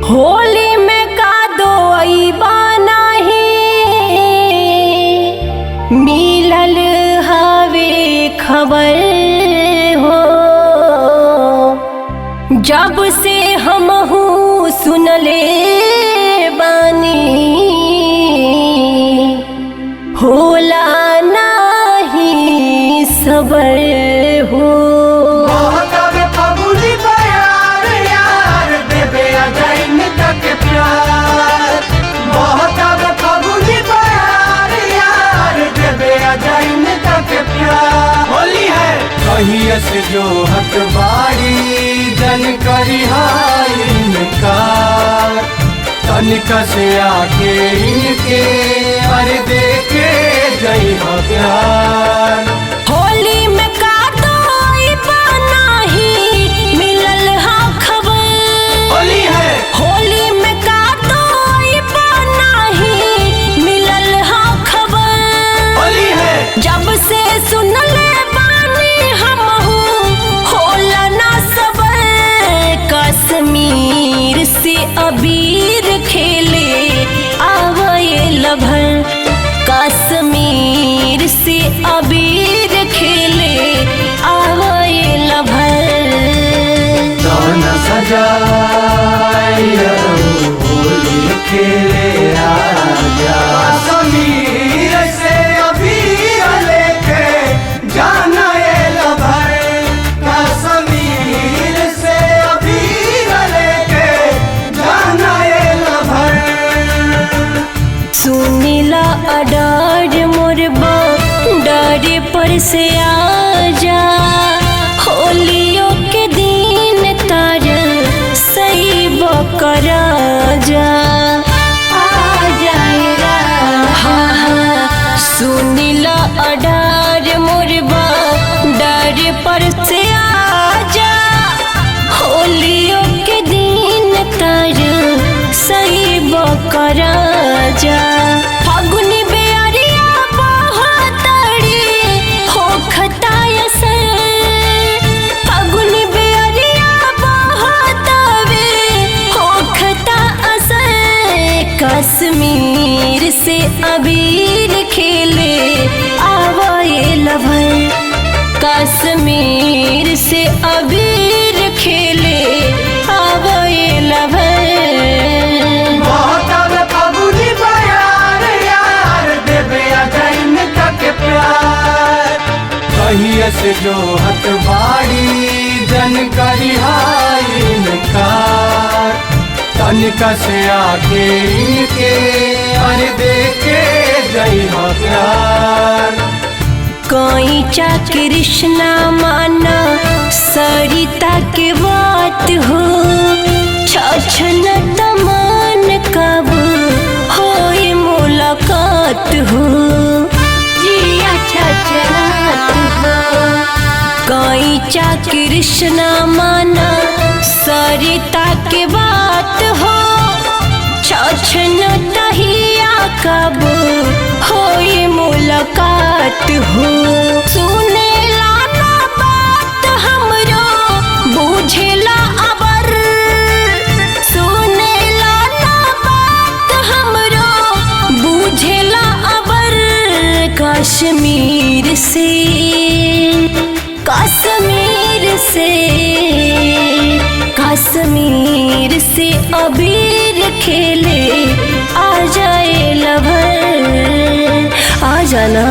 होली में का दो नाही मिलल हवे खबर हो। जब से हमहू सुनले बानी होला नाही सबर हो। कहिया से जो हक बारी जन करी इनकार, तनिका से आके इनके अरे देखे जई हो प्यार। होली में का दो नाही मिलल हा खबर। होली है होली में का दो नाही मिलल हा खबर। होली है जब से सुनले कश्मीर से अबीर खेले आवे लभर। कश्मीर से अबीर खेले आवे लभर। सोना सजाए होली खेले आजा। कश्मीर से अबीर लेके जाना ये लभर। कश्मीर से सुनीला अडार मोरबा डारे पर से आजा। होलियों के दिन तार सही बकरा जा सुनीला अडार मोरबा डारे पर से आजा। होलियों के दिन तार सही बकरा जा। फागुनी बेअरिया बहतड़ी होखता असर। फागुनी बेअरिया बहतवे होखता असर। कश्मीर से अबीर खेले आवे लभर। कश्मीर से अबीर खेले आवे लभर। कहिया से जो हक बारी जन करी इनकार, तनिका से आके इनके अरे देखे जई हो प्यार। कोई चा कृष्णा माना सरिता के बात हो। छछन तमान कब होई मुलाकात हो। जिया छछनात हो। कोई चा कृष्णा माना सरिता के बात हो। छछन तहिया कब होई मुलाकात हो। सुने लाना बात हमरो बुझेला अबर। सुने लाना बात हमरो बुझेला अबर। कश्मीर से कश्मीर से कश्मीर से अबीर खेले आ जाए लभर। आ जाना।